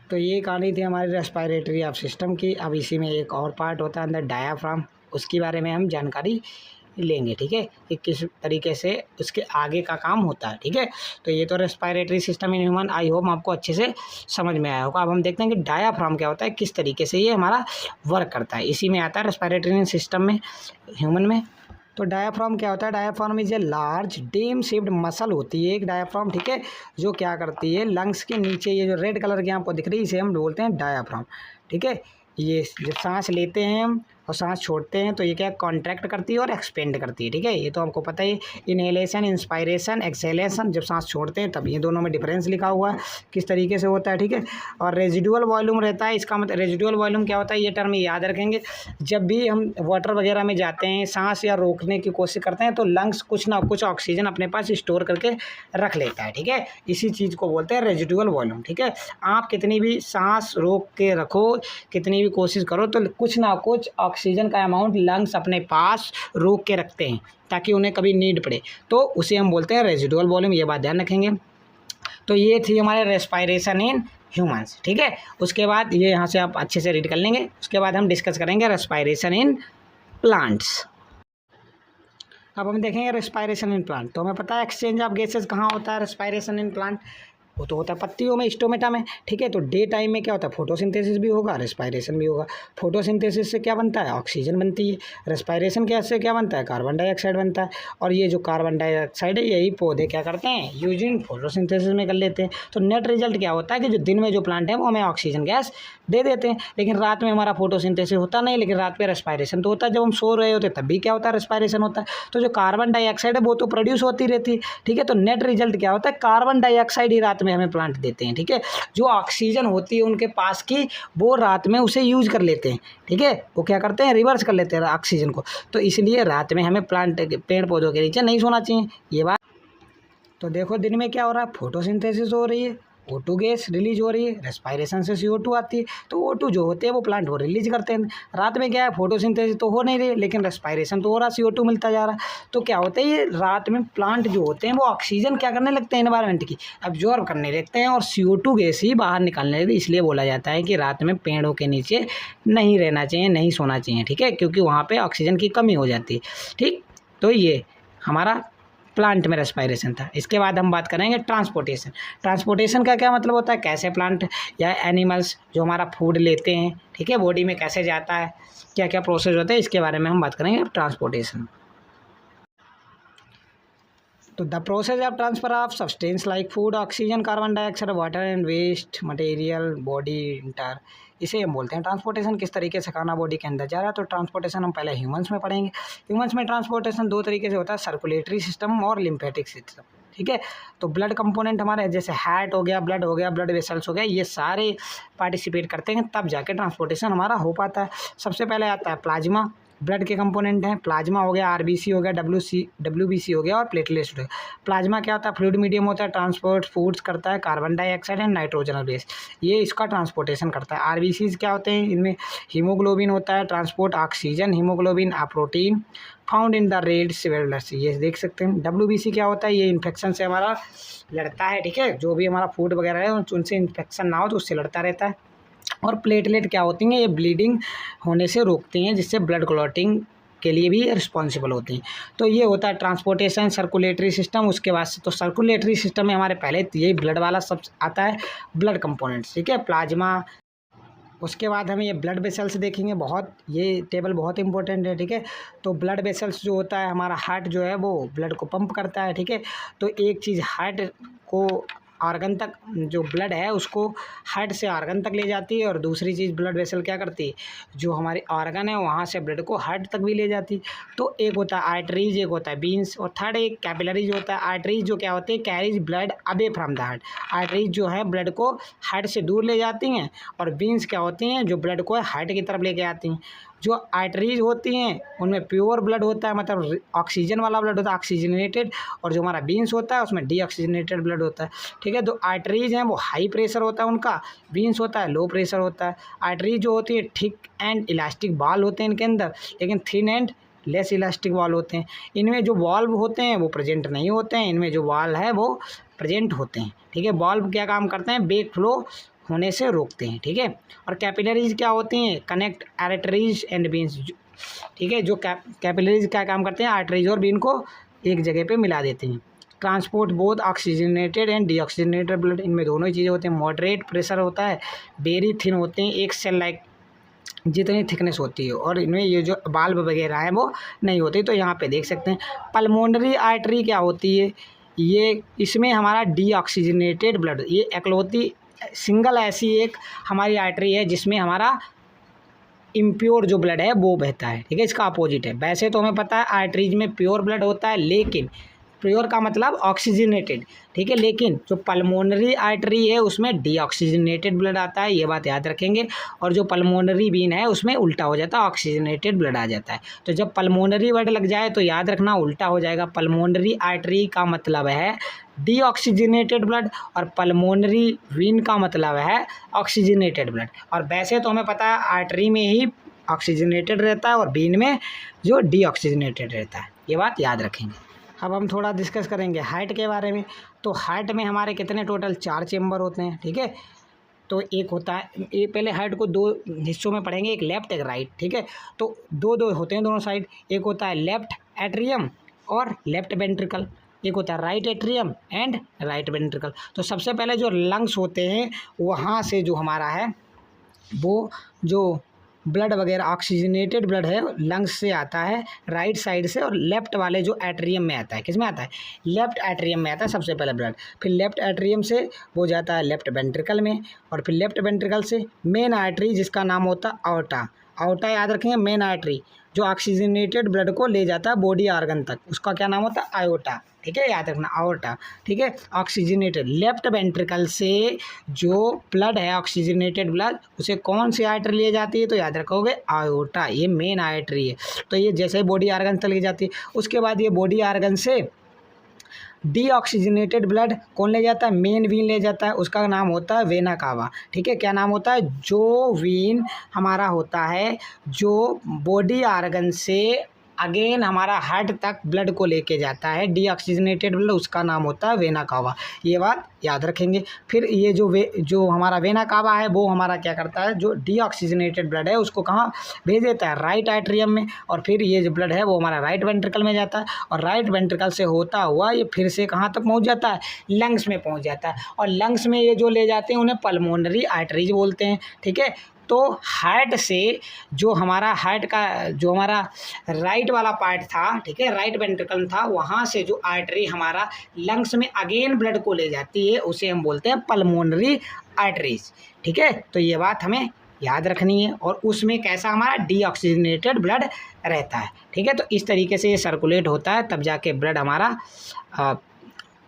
तो ये कहानी थी हमारी रेस्पायरेटरी ऑफ सिस्टम की। अब इसी में एक और पार्ट होता है अंदर, डायाफ्राम, उसके बारे में हम जानकारी लेंगे। ठीक है, कि किस तरीके से उसके आगे का काम होता है। ठीक है, तो ये तो respiratory system in human, I hope आपको अच्छे से समझ में आया होगा। अब हम देखते हैं कि डायाफ्राम क्या होता है, किस तरीके से ये हमारा वर्क करता है। इसी में आता है रेस्पायरेटरी सिस्टम में, ह्यूमन में। तो डायाफ्राम क्या होता है, diaphragm is a large dome shaped muscle होती है एक डायाफ्राम। ठीक है, जो क्या करती है, लंग्स के नीचे ये जो रेड कलर की आपको दिख रही है, इसे हम बोलते हैं डायाफ्राम। ठीक है, ये जब सांस लेते हैं हम और सांस छोड़ते हैं तो ये क्या कॉन्ट्रैक्ट करती है और एक्सपेंड करती है। ठीक है, ये तो आपको पता ही, इनहेलेशन, इंस्पायरेशन, एक्सहेलेशन, जब सांस छोड़ते हैं तब ये दोनों में डिफरेंस लिखा हुआ है किस तरीके से होता है। ठीक है, और रेजिडुअल वॉल्यूम रहता है, इसका मतलब रेजिडुअल वॉल्यूम क्या होता है, ये टर्म याद रखेंगे। जब भी हम वाटर वगैरह में जाते हैं, सांस या रोकने की कोशिश करते हैं, तो लंग्स कुछ ना कुछ ऑक्सीजन अपने पास स्टोर करके रख लेता है। ठीक है, इसी चीज़ को बोलते हैं रेजिडुअल वॉल्यूम। ठीक है, आप कितनी भी सांस रोक के रखो, कितनी भी कोशिश करो, तो कुछ ना कुछ ऑक्सीजन का अमाउंट लंग्स अपने पास रोक के रखते हैं, ताकि उन्हें कभी नीड पड़े, तो उसे हम बोलते हैं रेजिडुअल वॉल्यूम। ये बात ध्यान रखेंगे। तो ये थी हमारे रेस्पायरेशन इन ह्यूमंस। ठीक है, उसके बाद ये यहाँ से आप अच्छे से रीड कर लेंगे। उसके बाद हम डिस्कस करेंगे रेस्पायरेशन इन प्लांट्स। अब हम देखेंगे रेस्पायरेशन इन प्लांट। तो हमें पता है एक्सचेंज ऑफ गैसेस कहाँ होता है, रेस्पायरेशन इन प्लांट। वो तो होता है पत्तियों में, स्टोमेटा में, ठीक है। तो डे टाइम में क्या होता है, फोटोसिंथेसिस भी होगा, रेस्पायरेशन भी होगा। फोटोसिंथेसिस से क्या बनता है, ऑक्सीजन बनती है। रेस्पायरेशन से क्या बनता है, कार्बन डाइऑक्साइड बनता है। और ये जो कार्बन डाइऑक्साइड है यही पौधे क्या करते हैं, यूजिंग फोटोसिंथेसिस में कर लेते हैं। तो नेट रिजल्ट क्या होता है कि जो दिन में जो प्लांट है वो हमें ऑक्सीजन गैस दे देते हैं, लेकिन रात में हमारा फोटोसिंथेसिस होता नहीं, लेकिन रात में रेस्पायरेशन तो होता है। जब हम सो रहे होते तब भी क्या होता है, रेस्पायरेशन होता है। तो जो कार्बन डाइऑक्साइड है वो तो प्रोड्यूस होती रहती है, ठीक है। तो नेट रिजल्ट क्या होता है, कार्बन डाइऑक्साइड ही रात में हमें प्लांट देते हैं, ठीक है। जो ऑक्सीजन होती है उनके पास की, वो रात में उसे यूज कर लेते हैं, ठीक है। वो क्या करते हैं, रिवर्स कर लेते हैं ऑक्सीजन को। तो इसलिए रात में हमें प्लांट पेड़ पौधों के नीचे नहीं सोना चाहिए, ये बात। तो देखो दिन में क्या हो रहा है, फोटोसिंथेसिस हो रही है, O2 गैस रिलीज हो रही है, रेस्पायरेशन से CO2 आती है। तो O2 जो होते हैं वो प्लांट वो रिलीज करते हैं। रात में क्या है, फोटोसिंथेसिस तो हो नहीं रही, लेकिन रेस्पायरेशन तो हो रहा, CO2 मिलता जा रहा है। तो क्या होता है, ये रात में प्लांट जो होते हैं वो ऑक्सीजन क्या करने लगते हैं, एनवायरनमेंट की अब्जॉर्ब करने लगते हैं और CO2 गैस ही बाहर निकालने लगते हैं। इसलिए बोला जाता है कि रात में पेड़ों के नीचे नहीं रहना चाहिए, नहीं सोना चाहिए, ठीक है, क्योंकि वहाँ पर ऑक्सीजन की कमी हो जाती है, ठीक। तो ये हमारा प्लांट में रेस्पायरेशन था। इसके बाद हम बात करेंगे ट्रांसपोर्टेशन। ट्रांसपोर्टेशन का क्या मतलब होता है, कैसे प्लांट या एनिमल्स जो हमारा फूड लेते हैं, ठीक है, बॉडी में कैसे जाता है, क्या क्या प्रोसेस होता है, इसके बारे में हम बात करेंगे ट्रांसपोर्टेशन। तो the process of transfer of substance like food, oxygen, carbon dioxide, water and waste material body enter, इसे हम बोलते हैं ट्रांसपोर्टेशन। किस तरीके से खाना बॉडी के अंदर जा रहा है, तो ट्रांसपोर्टेशन हम पहले ह्यूमंस में पढ़ेंगे। ह्यूमंस में ट्रांसपोर्टेशन दो तरीके से होता है, सर्कुलेटरी सिस्टम और लिम्फेटिक सिस्टम, ठीक है। तो ब्लड कंपोनेंट हमारे जैसे हार्ट हो गया, ब्लड वेसल्स हो गया, ये सारे पार्टिसिपेट करते हैं, तब जाके ट्रांसपोर्टेशन हमारा हो पाता है। सबसे पहले आता है प्लाज्मा, ब्लड के कंपोनेंट हैं, प्लाज्मा हो गया, आरबीसी हो गया, डब्ल्यूबीसी हो गया और प्लेटलेट्स हो गया। प्लाज्मा क्या होता है, फ्लूइड मीडियम होता है, ट्रांसपोर्ट फूड्स करता है कार्बन डाइऑक्साइड एंड नाइट्रोजनल बेस, ये इसका ट्रांसपोर्टेशन करता है। आरबीसीज क्या होते हैं, इनमें हीमोग्लोबिन होता है, transport oxygen, haemoglobin a protein found in the red cell blood से, ये देख सकते हैं। डब्ल्यूबीसी क्या होता है, ये इन्फेक्शन से हमारा लड़ता है, ठीक है, जो भी हमारा फूड वगैरह है उनसे इन्फेक्शन ना हो तो उससे लड़ता रहता है। और प्लेटलेट क्या होती हैं, ये ब्लीडिंग होने से रोकती हैं, जिससे ब्लड क्लॉटिंग के लिए भी रिस्पॉन्सिबल होती हैं। तो ये होता है ट्रांसपोर्टेशन, सर्कुलेटरी सिस्टम। उसके बाद से तो सर्कुलेटरी सिस्टम में हमारे पहले यही ब्लड वाला सब आता है, ब्लड कंपोनेंट्स, ठीक है, प्लाज्मा। उसके बाद हमें ये ब्लड वेसल्स देखेंगे, बहुत ये टेबल बहुत इंपॉर्टेंट है, ठीक है। तो ब्लड वेसल्स जो होता है, हमारा हार्ट जो है वो ब्लड को पंप करता है, ठीक है। तो एक चीज़ हार्ट को ऑर्गन तक, जो ब्लड है उसको हार्ट से ऑर्गन तक ले जाती है, और दूसरी चीज़ ब्लड वेसल क्या करती है, जो हमारे ऑर्गन है वहाँ से ब्लड को हार्ट तक भी ले जाती है। तो एक होता है आर्टरीज, एक होता है बीन्स, और थर्ड एक कैपिलरीज होता है। आर्टरीज जो क्या होते हैं, carries blood away from the heart, arteries जो है ब्लड को हार्ट से दूर ले जाती हैं, और बीन्स क्या होती हैं, जो ब्लड को हार्ट की तरफ लेके आती हैं। जो आर्टरीज होती हैं उनमें प्योर ब्लड होता है, मतलब ऑक्सीजन वाला ब्लड होता है, ऑक्सीजनेटेड, और जो हमारा बीन्स होता है उसमें डीऑक्सीजनेटेड ब्लड होता है, ठीक है। तो आर्टरीज हैं वो हाई प्रेशर होता है उनका, बीन्स होता है लो प्रेशर होता है। आर्टरीज जो होती है थिक एंड इलास्टिक बाल होते हैं इनके अंदर, लेकिन thin and less elastic wall होते हैं। इनमें जो वॉल्व होते हैं वो प्रेजेंट नहीं होते हैं, इनमें जो वॉल है वो प्रेजेंट होते हैं, ठीक है। वॉल्व क्या काम करते हैं, ब्लड फ्लो होने से रोकते हैं, ठीक है। और कैपिलरीज क्या होती हैं, कनेक्ट आर्टरीज एंड बीन्स, ठीक है। जो कैपिलरीज क्या काम करते हैं, आर्टरीज और बीन को एक जगह पे मिला देते हैं। Transport both oxygenated and deoxygenated blood, इनमें दोनों ही चीज़ें होती हैं। मॉडरेट प्रेशर होता है, वेरी थिन होते हैं, एक सेल लाइक जितनी थिकनेस होती है, और इनमें ये जो बाल्ब वगैरह हैं वो नहीं होती। तो यहाँ पे देख सकते हैं पल्मोनरी आर्टरी क्या होती है, ये इसमें हमारा डीऑक्सीजनेटेड ब्लड, ये इकलौती सिंगल ऐसी एक हमारी आर्टरी है जिसमें हमारा इम्प्योर जो ब्लड है वो बहता है, ठीक है। इसका अपोजिट है। वैसे तो हमें पता है आर्टरीज में प्योर ब्लड होता है, लेकिन प्योर का मतलब ऑक्सीजनेटेड, ठीक है, लेकिन जो पल्मोनरी आर्टरी है उसमें डीऑक्सीजनेटेड ब्लड आता है, ये बात याद रखेंगे। और जो पल्मोनरी वीन है उसमें उल्टा हो जाता है, ऑक्सीजनेटेड ब्लड आ जाता है। तो जब पल्मोनरी वर्ड लग जाए तो याद रखना उल्टा हो जाएगा। पल्मोनरी आर्टरी का मतलब है डीऑक्सीजनेटेड ब्लड, और पल्मोनरी वीन का मतलब है ऑक्सीजनेटेड ब्लड। और वैसे तो हमें पता है आर्टरी में ही ऑक्सीजनेटेड रहता है और वीन में जो डीऑक्सीजनेटेड रहता है, ये बात याद रखेंगे। अब हम थोड़ा डिस्कस करेंगे हार्ट के बारे में। तो हार्ट में हमारे कितने टोटल 4 चेम्बर होते हैं, ठीक है। तो एक होता है, ये पहले हार्ट को 2 हिस्सों में पढ़ेंगे, एक लेफ्ट एक राइट, ठीक है। तो दो होते हैं दोनों साइड, एक होता है लेफ्ट एट्रियम और लेफ्ट वेंट्रिकल, एक होता है right atrium and right ventricle. तो सबसे पहले जो लंग्स होते हैं वहाँ से जो हमारा है वो जो ब्लड वगैरह ऑक्सीजनेटेड ब्लड है लंग्स से आता है राइट साइड से, और लेफ्ट वाले जो एट्रियम में आता है, किस में आता है, लेफ्ट एट्रियम में आता है सबसे पहले ब्लड। फिर लेफ्ट एट्रियम से वो जाता है लेफ्ट वेंट्रिकल में, और फिर लेफ्ट वेंट्रिकल से मेन आर्टरी जिसका नाम होता है आर्टा। आर्टा याद रखेंगे, मेन आर्टरी जो ऑक्सीजनेटेड ब्लड को ले जाता है बॉडी ऑर्गन तक, उसका क्या नाम होता है, आयोटा। ठीक है, याद रखना आयोटा। ठीक है, ऑक्सीजनेटेड लेफ्ट वेंट्रिकल से जो ब्लड है ऑक्सीजनेटेड ब्लड उसे कौन सी आर्टरी ले जाती है, तो याद रखोगे आयोटा, ये मेन आर्टरी है। तो ये जैसे ही बॉडी ऑर्गन तक ले जाती है, उसके बाद ये बॉडी ऑर्गन से डीऑक्सीजनेटेड ब्लड कौन ले जाता है, मेन वीन ले जाता है, उसका नाम होता है वेना कावा। ठीक है, क्या नाम होता है, जो वीन हमारा होता है जो बॉडी ऑर्गन से अगेन हमारा हार्ट तक ब्लड को लेके जाता है डीऑक्सीजनेटेड ब्लड, उसका नाम होता है वेना कावा। ये बात याद रखेंगे। फिर ये जो हमारा वेना कावा है वो हमारा क्या करता है, जो डीऑक्सीजनेटेड ब्लड है उसको कहाँ भेज देता है, राइट एट्रियम में, और फिर ये जो ब्लड है वो हमारा राइट वेंट्रिकल में जाता है, और राइट वेंट्रिकल से होता हुआ ये फिर से कहाँ तक पहुँच जाता है, लंग्स में पहुँच जाता है, और लंग्स में ये जो ले जाते हैं उन्हें पल्मोनरी आर्टरीज बोलते हैं। ठीक है, तो हार्ट से जो हमारा हार्ट का जो हमारा राइट वाला पार्ट था, ठीक है, राइट वेंट्रिकल था, वहाँ से जो आर्टरी हमारा लंग्स में अगेन ब्लड को ले जाती है उसे हम बोलते हैं पल्मोनरी आर्टरीज। ठीक है, तो ये बात हमें याद रखनी है, और उसमें कैसा हमारा डीऑक्सीजनेटेड ब्लड रहता है। ठीक है, तो इस तरीके से ये सर्कुलेट होता है, तब जाके ब्लड हमारा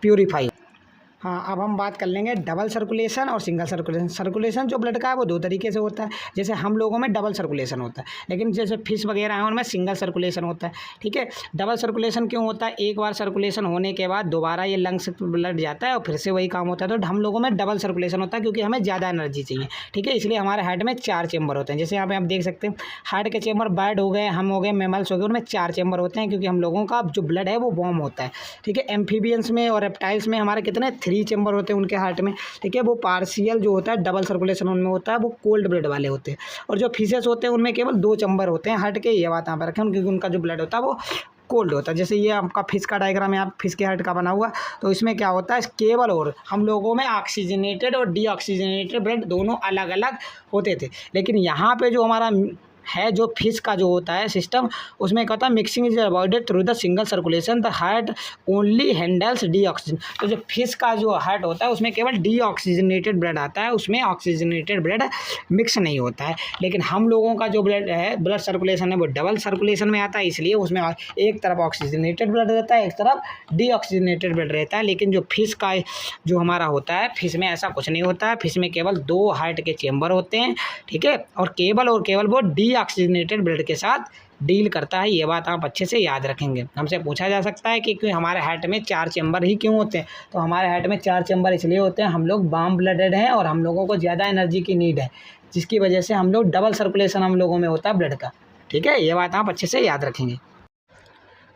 प्यूरिफाई। हाँ, अब हम बात कर लेंगे डबल सर्कुलेशन और सिंगल सर्कुलेशन। सर्कुलेशन जो ब्लड का है वो दो तरीके से होता है, जैसे हम लोगों में डबल सर्कुलेशन होता है, लेकिन जैसे फिश वगैरह हैं उनमें सिंगल सर्कुलेशन होता है। ठीक है, डबल सर्कुलेशन क्यों होता है, एक बार सर्कुलेशन होने के बाद दोबारा ये लंग्स ब्लड जाता है और फिर से वही काम होता है, तो हम लोगों में डबल सर्कुलेशन होता है क्योंकि हमें ज़्यादा एनर्जी चाहिए। ठीक है, इसलिए हमारे हार्ट में 4 चेम्बर होते हैं। जैसे यहाँ पे आप देख सकते हैं हार्ट के चेम्बर बर्ड हो गए, हम हो गए, मैमल्स हो गए, उनमें 4 चेम्बर होते हैं क्योंकि हम लोगों का जो ब्लड है वो वार्म होता है। ठीक है, एम्फीबियंस में और रेप्टाइल्स में हमारे कितने 3 चेम्बर होते हैं उनके हार्ट में। ठीक है, वो पार्शियल जो होता है डबल सर्कुलेशन उनमें होता है, वो कोल्ड ब्लड वाले होते हैं, और जो फिशेस होते हैं उनमें केवल 2 चेम्बर होते हैं हार्ट के। ये बात यहाँ पर रखें क्योंकि उनका जो ब्लड होता है वो कोल्ड होता है। जैसे ये आपका फिश का डायग्राम है, आप फिश के हार्ट का बना हुआ, तो इसमें क्या होता है केवल, और हम लोगों में ऑक्सीजनेटेड और डीऑक्सीजनेटेड ब्लड दोनों अलग अलग होते थे, लेकिन यहाँ पे जो हमारा है जो फिश का जो होता है सिस्टम, उसमें क्या होता है mixing is avoided through the single circulation, the heart only handles डीऑक्सीजन। तो जो फिश का जो हार्ट होता है उसमें केवल डीऑक्सीजनेटेड ब्लड आता है, उसमें ऑक्सीजनेटेड ब्लड मिक्स नहीं होता है। लेकिन हम लोगों का जो ब्लड है, ब्लड सर्कुलेशन है, वो डबल सर्कुलेशन में आता है, इसलिए उसमें एक तरफ ऑक्सीजनेटेड ब्लड रहता है, एक तरफ डीऑक्सीजनेटेड ब्लड रहता है। लेकिन जो फिश का जो हमारा होता है, फिश में ऐसा कुछ नहीं होता है, फिश में केवल 2 हार्ट के चेम्बर होते हैं। ठीक है, और केवल वो डीऑक्सीजनेटेड ब्लड के साथ डील करता है। ये बात आप अच्छे से याद रखेंगे। हमसे पूछा जा सकता है कि क्यों हमारे हार्ट में 4 चेम्बर ही क्यों होते हैं, तो हमारे हार्ट में 4 चेम्बर इसलिए होते हैं, हम लोग वार्म ब्लडेड हैं और हम लोगों को ज़्यादा एनर्जी की नीड है, जिसकी वजह से हम लोग डबल सर्कुलेशन हम लोगों में होता है ब्लड का। ठीक है, ये बात आप अच्छे से याद रखेंगे।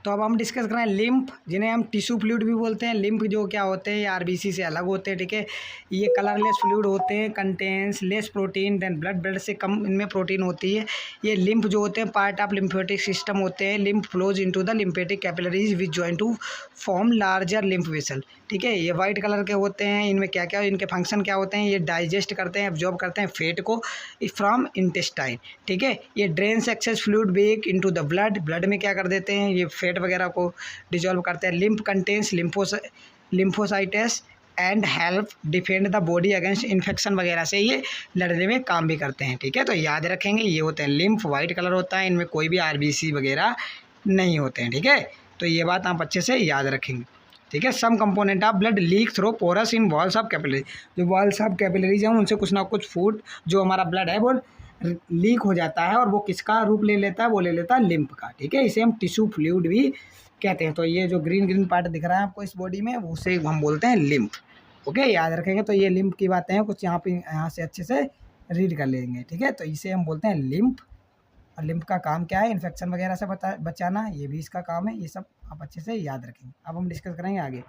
तो अब हम डिस्कस करें लिम्फ, जिन्हें हम टिश्यू फ्लूइड भी बोलते हैं। लिम्फ जो क्या होते हैं, ये आरबीसी से अलग होते हैं। ठीक है, ये कलरलेस फ्लूइड होते हैं, contains less protein than blood, blood से कम इनमें प्रोटीन होती है। ये लिम्फ जो होते हैं पार्ट ऑफ लिम्फेटिक सिस्टम होते हैं। Lymph flows into the lymphatic capillaries which join to form larger lymph vessel. ठीक है, ये वाइट कलर के होते हैं। इनमें क्या क्या इनके फंक्शन क्या होते हैं, ये डाइजेस्ट करते हैं, एब्जॉर्ब करते हैं फैट को फ्रॉम इंटेस्टाइन। ठीक है, ये drains access fluid back into the blood, blood में क्या कर देते हैं, ये फैट वगैरह को डिजॉल्व करते हैं। Lymph contains lymphocytes and help defend the body against infection वगैरह से ये लड़ने में काम भी करते हैं। ठीक है, तो याद रखेंगे ये होते हैं लिम्फ, वाइट कलर होता है, इनमें कोई भी आरबीसी वगैरह नहीं होते हैं। ठीक है, तो ये बात आप अच्छे से याद रखेंगे। ठीक है, some component of blood leak through pores in walls of capillary, जो वॉल्स ऑफ कैपिलरीज हैं उनसे कुछ ना कुछ फूड जो हमारा ब्लड है वो लीक हो जाता है, और वो किसका रूप ले लेता है, वो ले लेता है लिम्फ का। ठीक है, इसे हम टिश्यू फ्लूइड भी कहते हैं। तो ये जो ग्रीन ग्रीन पार्ट दिख रहा है आपको इस बॉडी में, उसे हम बोलते हैं लिम्फ। ओके, याद रखेंगे। तो ये लिम्फ की बातें हैं कुछ, यहाँ से अच्छे से रीड कर लेंगे। ठीक है, तो इसे हम बोलते हैं लिम्फ, और लिम्फ का काम क्या है, इन्फेक्शन वगैरह से बचाना, ये भी इसका काम है। ये सब आप अच्छे से याद रखेंगे। अब हम डिस्कस करेंगे आगे।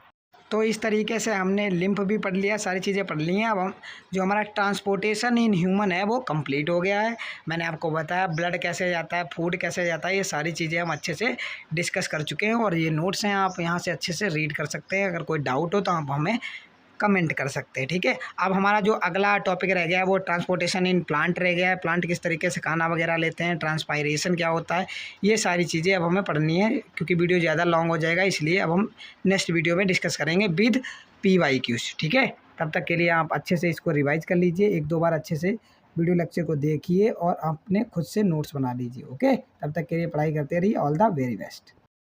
तो इस तरीके से हमने लिम्फ भी पढ़ लिया, सारी चीज़ें पढ़ ली हैं। अब हम जो हमारा ट्रांसपोर्टेशन इन ह्यूमन है वो कंप्लीट हो गया है। मैंने आपको बताया ब्लड कैसे जाता है, फूड कैसे जाता है, ये सारी चीज़ें हम अच्छे से डिस्कस कर चुके हैं और ये नोट्स हैं, आप यहाँ से अच्छे से रीड कर सकते हैं। अगर कोई डाउट हो तो आप हमें कमेंट कर सकते हैं, ठीक है। अब हमारा जो अगला टॉपिक रह गया है वो ट्रांसपोर्टेशन इन प्लांट रह गया है। प्लांट किस तरीके से खाना वगैरह लेते हैं, ट्रांसपायरेशन क्या होता है, ये सारी चीज़ें अब हमें पढ़नी है, क्योंकि वीडियो ज़्यादा लॉन्ग हो जाएगा, इसलिए अब हम नेक्स्ट वीडियो में डिस्कस करेंगे विद PYQs, ठीक है। तब तक के लिए आप अच्छे से इसको रिवाइज कर लीजिए, एक दो बार अच्छे से वीडियो लेक्चर को देखिए और अपने खुद से नोट्स बना लीजिए, ओके। तब तक के लिए पढ़ाई करते रहिए। All the very best.